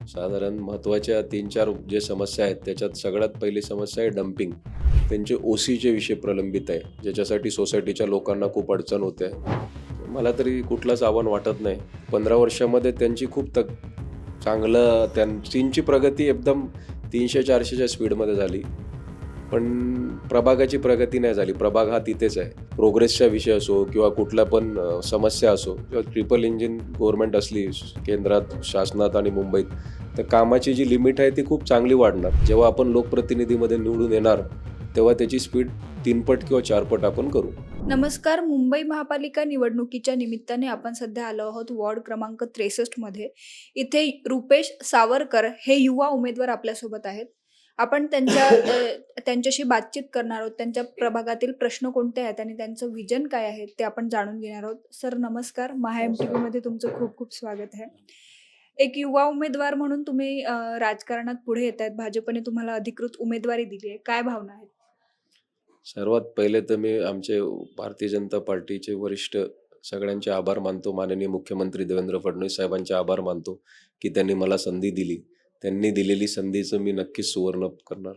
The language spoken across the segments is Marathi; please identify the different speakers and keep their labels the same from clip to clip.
Speaker 1: साधारण महत्त्वाच्या 3-4 जे समस्या आहेत, त्याच्यात सगळ्यात पहिली समस्या आहे डंपिंग. त्यांचे ओसीचे विषय प्रलंबित आहे, ज्याच्यासाठी सोसायटीच्या लोकांना खूप अडचण होते. मला तरी कुठलंच आव्हान वाटत नाही. 15 वर्षामध्ये त्यांची खूप चांगलं त्यांची प्रगती एकदम 300-400च्या स्पीडमध्ये झाली. पण प्रभागाची प्रगती नाही झाली. प्रभाग हा तिथेच आहे. प्रोग्रेसचा विषय असो किंवा कुठल्या पण समस्या असो किंवा ट्रिपल इंजिन गव्हर्नमेंट असली केंद्रात, शासनात आणि मुंबईत, तर कामाची जी लिमिट आहे ती खूप चांगली वाढणार. जेव्हा आपण लोकप्रतिनिधीमध्ये निवडून येणार, तेव्हा त्याची स्पीड 3 पट किंवा 4 पट आपण करू.
Speaker 2: नमस्कार. मुंबई महापालिका निवडणुकीच्या निमित्ताने आपण सध्या आलो आहोत वॉर्ड क्रमांक 63 मध्ये. इथे रुपेश सावरकर हे युवा उमेदवार आपल्यासोबत आहेत. आपण त्यांच्याशी बातचीत करणार आहोत. त्यांच्या प्रभागातील प्रश्न कोणते आहेत आणि त्यांचं विजन काय आहे ते आपण जाणून घेणार आहोत. सर नमस्कार. महा MTV मध्ये तुमचं खूप खूप स्वागत आहे. एक युवा उमेदवार म्हणून तुम्ही राजकारणात पुढे येत आहेत. भाजपने तुम्हाला अधिकृत उमेदवारी दिली आहे. काय भावना आहेत?
Speaker 1: सर्वात पहिले तर मी आमचे भारतीय जनता पार्टीचे वरिष्ठ सगळ्यांचे आभार मानतो. माननीय मुख्यमंत्री देवेंद्र फडणवीस साहेबांचे आभार मानतो, की त्यांनी मला संधी दिली. त्यांनी दिलेली संधीचं मी नक्कीच सुवर्ण करणार.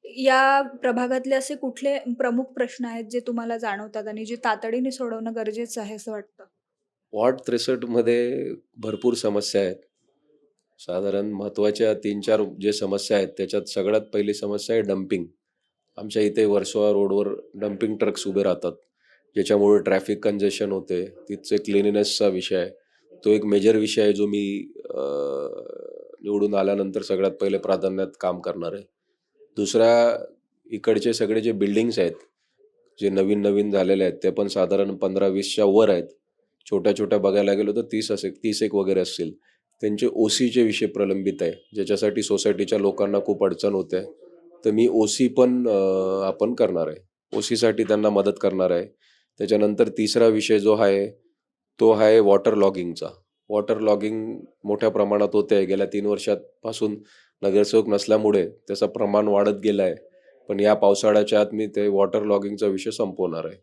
Speaker 2: या प्रभागातले असे कुठले प्रमुख प्रश्न आहेत जे तुम्हाला जाणवतात आणि जे तातडीने सोडवणं गरजेचं आहे असं वाटतं?
Speaker 1: वॉर्ड 63 मध्ये भरपूर समस्या आहेत. साधारण महत्त्वाच्या 3-4 जे समस्या आहेत, त्याच्यात सगळ्यात पहिली समस्या आहे डंपिंग. आमच्या इथे वर्सोवा रोडवर डंपिंग ट्रक्स उभे राहतात, ज्याच्यामुळे ट्रॅफिक कंजेशन होते. तिथचे क्लिनिनेसचा विषय आहे. तो एक मेजर विषय आहे, जो मी निवडून आल्यानंतर सगळ्यात पहिले प्राधान्यात काम करणार आहे. दुसरा, इकडचे सगळे जे बिल्डिंग्स आहेत, जे नवीन झालेले आहेत, ते पण साधारण 15-20च्या वर आहेत. छोट्या बघायला गेलो तर 30 एक वगैरे असतील. त्यांचे ओसीचे विषय प्रलंबित आहे, ज्याच्यासाठी सोसायटीच्या लोकांना खूप अडचण होते. तर मी ओसी पण आपण करणार आहे. ओसीसाठी त्यांना मदत करणार आहे. त्याच्यानंतर तिसरा विषय जो आहे, तो आहे वॉटर लॉगिंगचा. वॉटर लॉगिंग मोठ्या प्रमाणात होते. गेल्या 3 वर्षांपासून नगरसेवक नसल्यामुळे त्याचं प्रमाण वाढत गेलं आहे. पण या पावसाळ्याच्या आत मी ते वॉटर लॉगिंगचा विषय संपवणार आहे.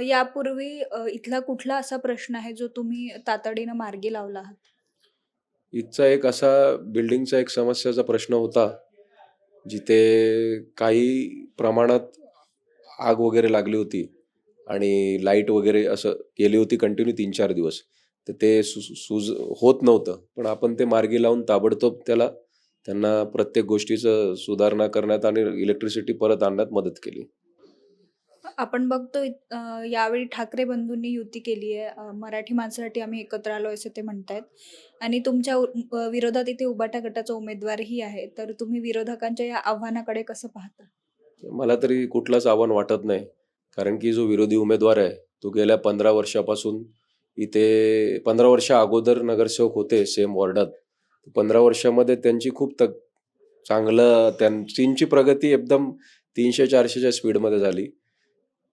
Speaker 2: यापूर्वी इथला कुठला असा प्रश्न आहे जो तुम्ही तातडीनं मार्गी लावला आहात?
Speaker 1: इथचा एक असा बिल्डिंगचा एक समस्याचा प्रश्न होता, जिथे काही प्रमाणात आग वगैरे लागली होती आणि लाईट वगैरे असं गेली होती कंटिन्यू 3-4 दिवस. तर ते सूज होत नव्हतं. पण आपण ते मार्गी लावून ताबडतोब त्यांना प्रत्येक गोष्टीचं सुधारणा करण्यात आणि इलेक्ट्रिसिटी परत आणण्यात मदत केली.
Speaker 2: आपण बघतोय यावेळी ठाकरे बंधूंनी युती केली आहे. मराठी माणसासाठी आम्ही एकत्र आलोय असं ते म्हणतायत आणि तुमच्या विरोधात इथे उभाटा गटाचा उमेदवारही आहे. तर तुम्ही विरोधकांच्या या आव्हानाकडे कसं पाहता?
Speaker 1: मला तरी कुठलंच आव्हान वाटत नाही. कारण की जो विरोधी उमेदवार आहे, तो गेल्या 15 वर्षापासून इथे 15 वर्ष अगोदर नगरसेवक होते सेम वॉर्डात. 15 वर्षामध्ये त्यांची खूप चांगलं त्यांची प्रगती एकदम 300-400च्या स्पीडमध्ये झाली.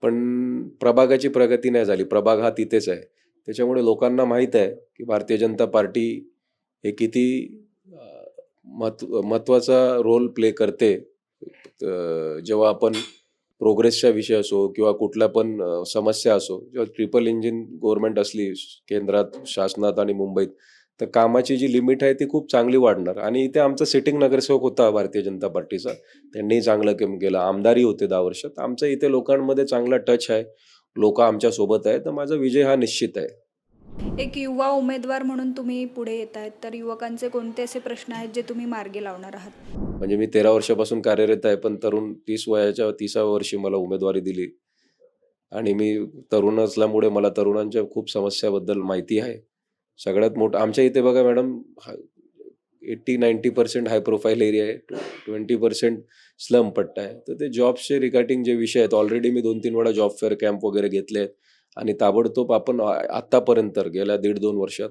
Speaker 1: पण प्रभागाची प्रगती नाही झाली. प्रभाग हा तिथेच आहे. त्याच्यामुळे लोकांना माहीत आहे, की भारतीय जनता पार्टी हे किती महत्त्वाचा रोल प्ले करते. जेव्हा आपण प्रोग्रेसचा विषय असो किंवा कुठल्या पण समस्या असो, किंवा ट्रिपल इंजिन गव्हर्नमेंट असली केंद्रात, शासनात आणि मुंबईत, तर कामाची जी लिमिट आहे ती खूप चांगली वाढणार. आणि इथे आमचा सिटिंग नगरसेवक होता भारतीय जनता पार्टीचा. त्यांनी चांगलं काम केलं. आमदारही होते 10 वर्ष. आमच्या इथे लोकांमध्ये चांगला टच आहे. लोकं आमच्या सोबत आहेत. तर माझा विजय हा निश्चित आहे.
Speaker 2: एक युवा उमेदवार म्हणून तुम्ही पुढे येत आहेत. तर युवकांचे कोणते असे प्रश्न आहेत जे तुम्ही मार्गी लावणार आहात?
Speaker 1: म्हणजे मी 13 वर्षापासून कार्यरत आहे, पण तरुण 30 वयाच्या 30व्या वर्षी मला उमेदवारी दिली. आणि मी तरुण असल्यामुळे मला तरुणांच्या खूप समस्याबद्दल माहिती आहे. सगळ्यात मोठं आमच्या इथे बघा मॅडम, 80-90% हाय प्रोफाईल एरिया आहे. 20% स्लम पट्टा आहे. तर ते जॉब्सचे रिगार्डिंग जे विषय आहेत, ऑलरेडी मी 2-3 वेळा जॉब फेअर कॅम्प वगैरे घेतले आहेत. आणि ताबडतोब आपण आत्तापर्यंत गेल्या 1.5-2 वर्षात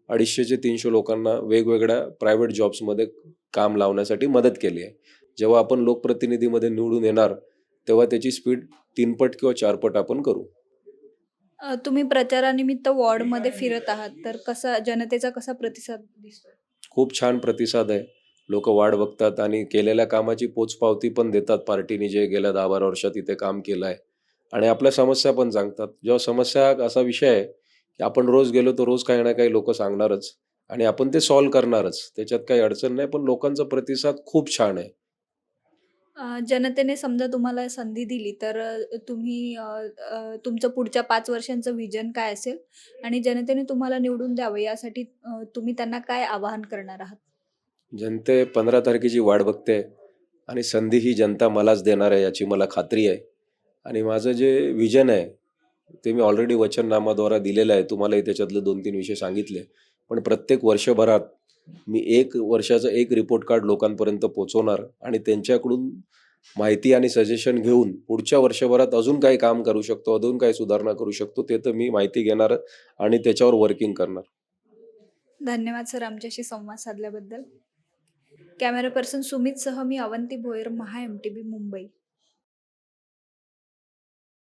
Speaker 1: 250 ते 300 लोकांना वेगवेगळ्या प्रायव्हेट जॉब्समध्ये काम लावण्यासाठी मदत केली आहे. जेव्हा आपण लोकप्रतिनिधीमध्ये निवडून येणार, तेव्हा त्याची स्पीड 3 पट किंवा 4 पट आपण करू.
Speaker 2: तुम्ही प्रचारानिमित्त वॉर्डमध्ये फिरत आहात. तर जनतेचा कसा प्रतिसाद दिसतोय?
Speaker 1: खूप छान प्रतिसाद आहे. लोकं वाट बघतात आणि केलेल्या कामाची पोचपावती पण देतात. पार्टीने जे गेल्या 10-12 वर्षात इथे काम केलं आहे आणि आपल्या समस्या पण सांगतात. जेव्हा समस्या असा विषय आहे, की आपण रोज गेलो तर रोज काही ना काही लोकं सांगणारच. आणि आपण ते सॉल्व्ह करणारच. त्याच्यात काही अडचण नाही. पण लोकांचा प्रतिसाद खूप छान आहे.
Speaker 2: जनतेने समजा तुम्हाला संधी दिली तर तुम्ही तुमचं पुढच्या 5 वर्षांचं व्हिजन काय असेल? आणि जनतेने तुम्हाला निवडून द्यावं यासाठी तुम्ही त्यांना काय आवाहन करणार आहात?
Speaker 1: जनते 15 तारखेची वाट बघते आणि संधी ही जनता मलाच देणार आहे याची मला खात्री आहे. आणि माझं जे विजन आहे, ते मी ऑलरेडी वचननामाद्वारे दिलेलं आहे. तुम्हालाही त्याच्यातले 2-3 विषय सांगितले. पण प्रत्येक वर्षभरात मी 1 वर्षाचा एक रिपोर्ट कार्ड लोकांपर्यंत पोहोचवणार आणि त्यांच्याकडून माहिती आणि सजेशन घेऊन पुढच्या वर्षभरात अजून काही काम करू शकतो, अजून काही सुधारणा करू शकतो, ते तर मी माहिती घेणार आणि त्याच्यावर वर्किंग करणार.
Speaker 2: धन्यवाद सर आमच्याशी संवाद साधल्याबद्दल. कॅमेरा पर्सन सुमितसह मी अवंती भोयर, महा एम-टी-बी मुंबई.